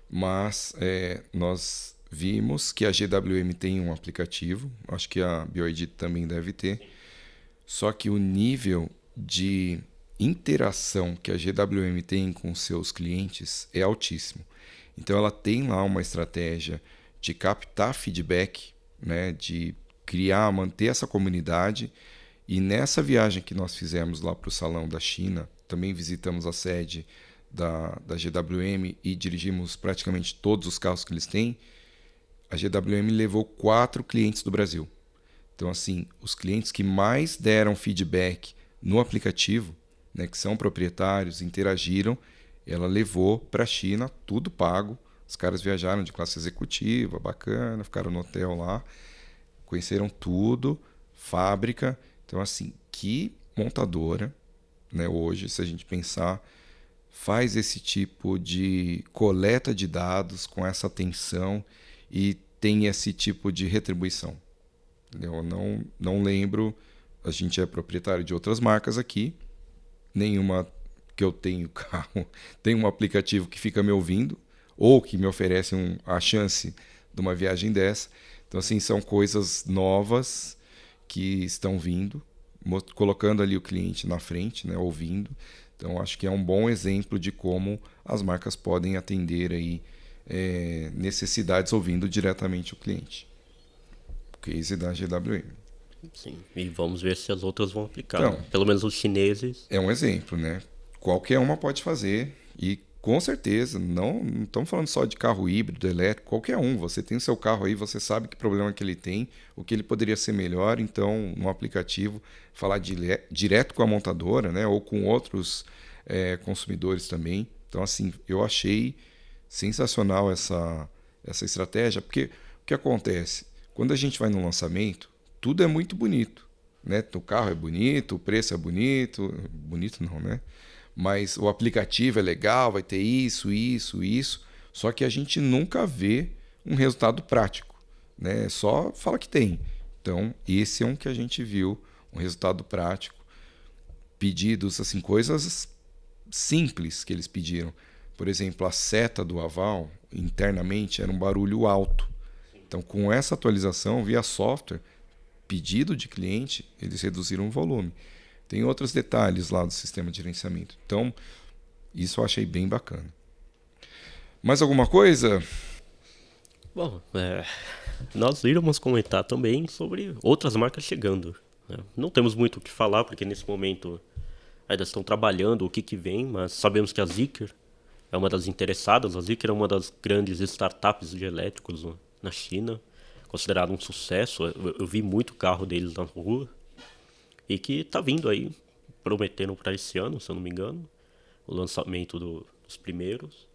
mas nós vimos que a GWM tem um aplicativo, acho que a BYD também deve ter, só que o nível de interação que a GWM tem com seus clientes é altíssimo. Então ela tem lá uma estratégia de captar feedback, né, de criar, manter essa comunidade. E nessa viagem que nós fizemos lá para o Salão da China, também visitamos a sede da GWM e dirigimos praticamente todos os carros que eles têm. A GWM levou 4 clientes do Brasil. Então, assim, os clientes que mais deram feedback no aplicativo, né, que são proprietários, interagiram, ela levou para a China, tudo pago. Os caras viajaram de classe executiva, bacana, ficaram no hotel lá, conheceram tudo, fábrica. Então, assim, que montadora, né, hoje, se a gente pensar, faz esse tipo de coleta de dados com essa atenção e tem esse tipo de retribuição. Eu não lembro, a gente é proprietário de outras marcas aqui, nenhuma que eu tenho carro tem um aplicativo que fica me ouvindo ou que me oferece a chance de uma viagem dessa. Então, assim, são coisas novas que estão vindo, colocando ali o cliente na frente, né, ouvindo. Então, acho que é um bom exemplo de como as marcas podem atender aí, necessidades ouvindo diretamente o cliente. O case da GWM. Sim, e vamos ver se as outras vão aplicar. Então, Né? Pelo menos os chineses. é um exemplo, né? Qualquer uma pode fazer e com certeza, não estamos falando só de carro híbrido, elétrico, qualquer um. Você tem o seu carro aí, você sabe que problema que ele tem, o que ele poderia ser melhor. Então, no aplicativo, falar direto com a montadora, né? Ou com outros consumidores também. Então, assim, eu achei sensacional essa estratégia, porque o que acontece? Quando a gente vai no lançamento, tudo é muito bonito, né? O carro é bonito, o preço é bonito, bonito não, né? Mas o aplicativo é legal, vai ter isso, isso, isso. Só que a gente nunca vê um resultado prático, né? Só fala que tem. Então, esse é um que a gente viu, um resultado prático. Pedidos, assim, coisas simples que eles pediram. Por exemplo, a seta do aval, internamente, era um barulho alto. Então, com essa atualização, via software, pedido de cliente, eles reduziram o volume. Tem outros detalhes lá do sistema de gerenciamento. Então, isso eu achei bem bacana. Mais alguma coisa? Bom, nós iremos comentar também sobre outras marcas chegando. Né? Não temos muito o que falar, porque nesse momento ainda estão trabalhando o que vem, mas sabemos que a Zeekr é uma das interessadas. A Zeekr é uma das grandes startups de elétricos na China, considerado um sucesso. Eu vi muito carro deles na rua. E que está vindo aí, prometendo para esse ano, se eu não me engano, o lançamento dos primeiros.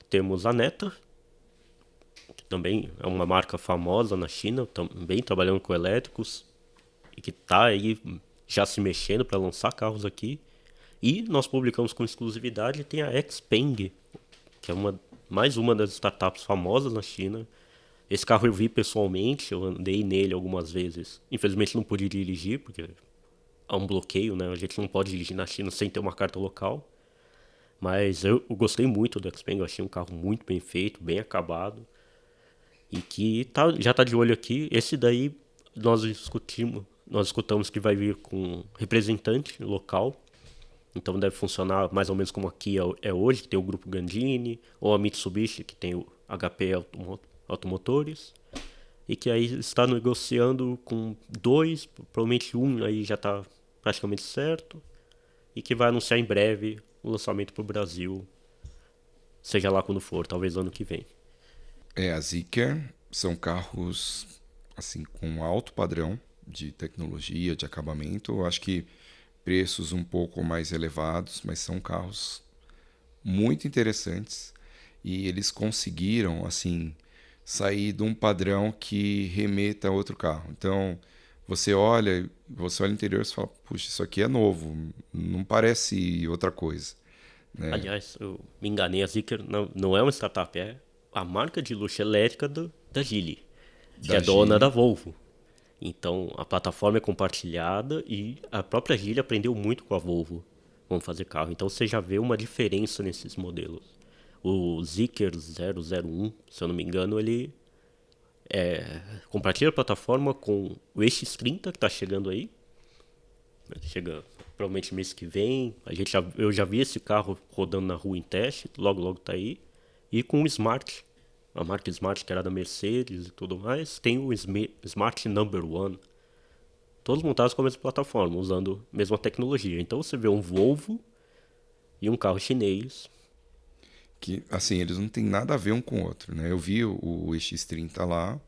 Temos a Neta, que também é uma marca famosa na China, também trabalhando com elétricos, e que está aí já se mexendo para lançar carros aqui. E nós publicamos com exclusividade, tem a Xpeng, que é mais uma das startups famosas na China. Esse carro eu vi pessoalmente, eu andei nele algumas vezes. Infelizmente não pude dirigir, porque há um bloqueio, né? A gente não pode dirigir na China sem ter uma carta local. Mas eu gostei muito do Xpeng, eu achei um carro muito bem feito, bem acabado. E que já está de olho aqui. Esse daí nós escutamos que vai vir com representante local. Então deve funcionar mais ou menos como a Kia é hoje, que tem o grupo Gandini, ou a Mitsubishi, que tem o HP Automotores. E que aí está negociando com 2, provavelmente um aí já está praticamente certo. E que vai anunciar em breve o lançamento para o Brasil, seja lá quando for, talvez ano que vem. A Zeekr são carros assim com alto padrão de tecnologia, de acabamento. Eu acho que preços um pouco mais elevados, mas são carros muito interessantes. E eles conseguiram, assim, sair de um padrão que remeta a outro carro. Então, você olha o interior e fala, puxa, isso aqui é novo, não parece outra coisa. Né? Aliás, eu me enganei, a Zeekr não é uma startup, é a marca de luxo elétrica da Geely, que é dona da Volvo. Então, a plataforma é compartilhada e a própria Geely aprendeu muito com a Volvo. Vamos fazer carro. Então, você já vê uma diferença nesses modelos. O Zeekr 001, se eu não me engano, ele compartilha a plataforma com o EX30, que está chegando aí. Chega provavelmente mês que vem. Eu já vi esse carro rodando na rua em teste, logo está aí. E com o Smart, a marca Smart, que era da Mercedes e tudo mais, tem o Smart Number One. Todos montados com a mesma plataforma, usando a mesma tecnologia. Então você vê um Volvo e um carro chinês. Que, assim, eles não têm nada a ver um com o outro, né? Eu vi o EX30 lá,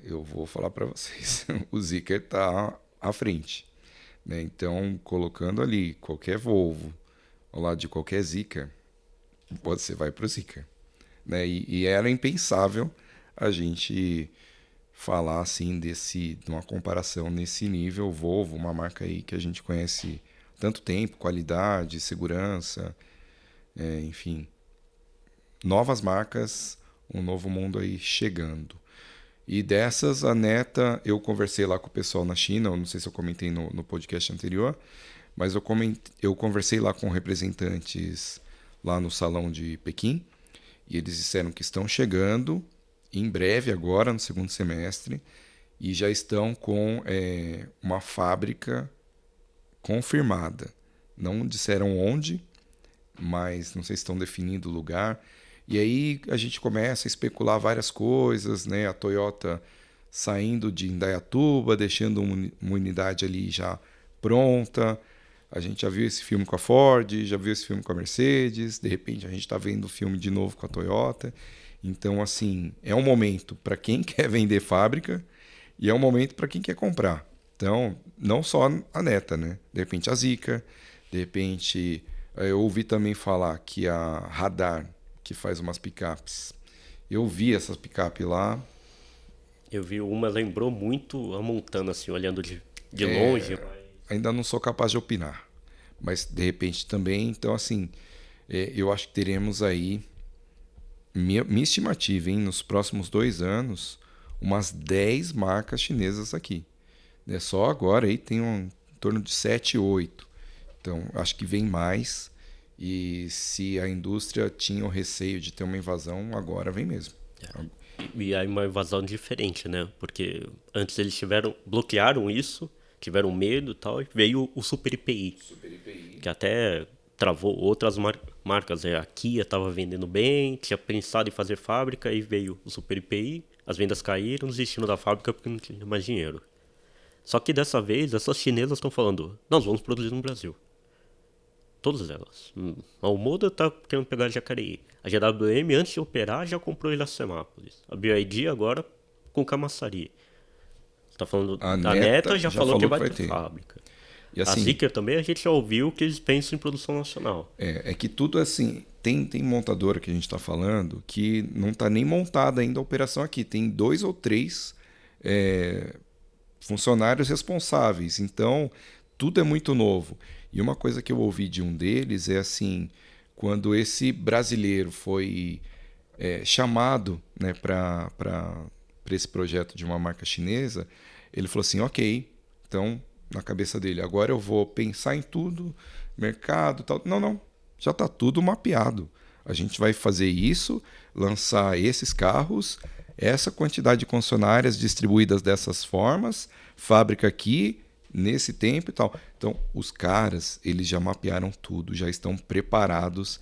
eu vou falar para vocês, o Zeekr está à frente. Né? Então, colocando ali qualquer Volvo ao lado de qualquer Zeekr, você vai para o Zeekr. Né? E era impensável a gente falar assim de uma comparação nesse nível. Volvo, uma marca aí que a gente conhece há tanto tempo, qualidade, segurança, enfim, novas marcas, um novo mundo aí chegando. E dessas, a Neta, eu conversei lá com o pessoal na China, eu não sei se eu comentei no podcast anterior, mas eu conversei lá com representantes lá no salão de Pequim, E eles disseram que estão chegando em breve, agora no segundo semestre, e já estão com uma fábrica confirmada. Não disseram onde, mas não sei se estão definindo o lugar. E aí a gente começa a especular várias coisas, né? A Toyota saindo de Indaiatuba, deixando uma unidade ali já pronta. A gente já viu esse filme com a Ford, já viu esse filme com a Mercedes, de repente a gente está vendo o filme de novo com a Toyota. Então, assim, é um momento para quem quer vender fábrica e é um momento para quem quer comprar. Então, não só a Neta, né? De repente a Zeekr, de repente eu ouvi também falar que a Radar, que faz umas picapes, eu vi essas picapes lá. Eu vi uma, lembrou muito a Montana, assim, olhando de longe. Ainda não sou capaz de opinar, mas de repente também. Então, assim, eu acho que teremos aí, minha estimativa, hein, nos próximos 2 anos, umas 10 marcas chinesas aqui. Né? Só agora aí tem em torno de 7, 8. Então, acho que vem mais. E se a indústria tinha o receio de ter uma invasão, agora vem mesmo. E aí uma invasão diferente, né? Porque antes eles bloquearam isso, tiveram medo e tal, e veio o Super IPI. Que até travou outras marcas. Né? A Kia estava vendendo bem, tinha pensado em fazer fábrica, e veio o Super IPI, as vendas caíram, desistindo da fábrica porque não tinha mais dinheiro. Só que dessa vez, essas chinesas estão falando, nós vamos produzir no Brasil. Todas elas. A Omoda tá querendo pegar Jacareí. A GWM, antes de operar, já comprou Iracemápolis. A BYD agora com Camaçari. Tá falando, A a Neta já falou que vai ter fábrica. E assim, a Zeekr também a gente já ouviu que eles pensam em produção nacional. É que tudo assim, tem montadora que a gente está falando que não está nem montada ainda a operação aqui. Tem 2 ou 3 funcionários responsáveis. Então, tudo é muito novo. E uma coisa que eu ouvi de um deles é assim, quando esse brasileiro foi chamado, né, para esse projeto de uma marca chinesa, ele falou assim, ok, então, na cabeça dele, agora eu vou pensar em tudo, mercado, tal. Não, já está tudo mapeado. A gente vai fazer isso, lançar esses carros, essa quantidade de concessionárias distribuídas dessas formas, fábrica aqui, nesse tempo e tal. Então, os caras, eles já mapearam tudo, já estão preparados.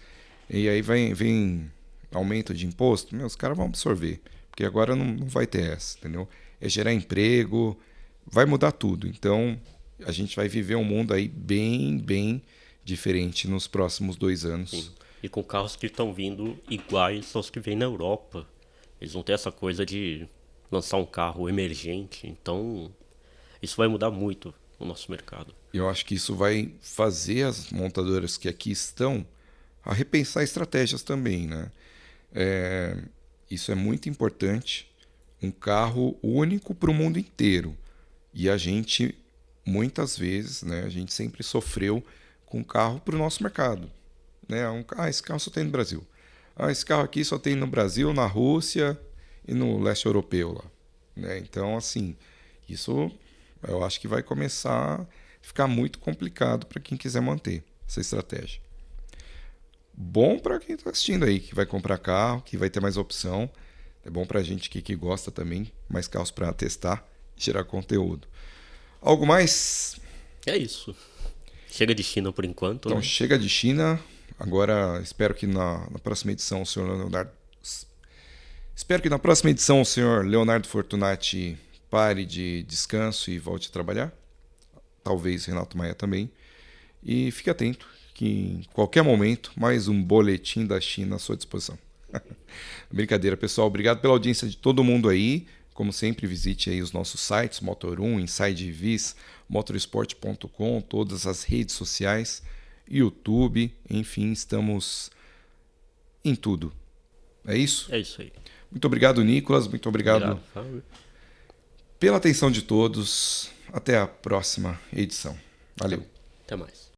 E aí vem aumento de imposto, os caras vão absorver. Porque agora não vai ter essa, entendeu? É gerar emprego, vai mudar tudo. Então, a gente vai viver um mundo aí bem diferente nos próximos 2 anos. Sim. E com carros que estão vindo iguais aos que vêm na Europa. Eles vão ter essa coisa de lançar um carro emergente. Então, isso vai mudar muito o nosso mercado. Eu acho que isso vai fazer as montadoras que aqui estão a repensar estratégias também, né? Isso é muito importante. Um carro único para o mundo inteiro. E a gente, muitas vezes, né, a gente sempre sofreu com carro para o nosso mercado. Né? Esse carro só tem no Brasil. Esse carro aqui só tem no Brasil, na Rússia e no leste europeu lá. Né? Então, assim, isso eu acho que vai começar a ficar muito complicado para quem quiser manter essa estratégia. Bom para quem está assistindo aí, que vai comprar carro, que vai ter mais opção. É bom para a gente que gosta também, mais carros para testar e gerar conteúdo. Algo mais? É isso. Chega de China por enquanto. Então, né? Chega de China. Agora, espero que na próxima edição o senhor Leonardo... Espero que na próxima edição o senhor Leonardo Fortunati pare de descanso e volte a trabalhar. Talvez Renato Maia também. E fique atento que em qualquer momento mais um boletim da China à sua disposição. Brincadeira, pessoal. Obrigado pela audiência de todo mundo aí. Como sempre, visite aí os nossos sites, Motor1, Inside Vis, motorsport.com, todas as redes sociais, YouTube, enfim, estamos em tudo. É isso? É isso aí. Muito obrigado, Nicolas. Muito obrigado Fábio. pela atenção de todos. Até a próxima edição. Valeu. Até mais.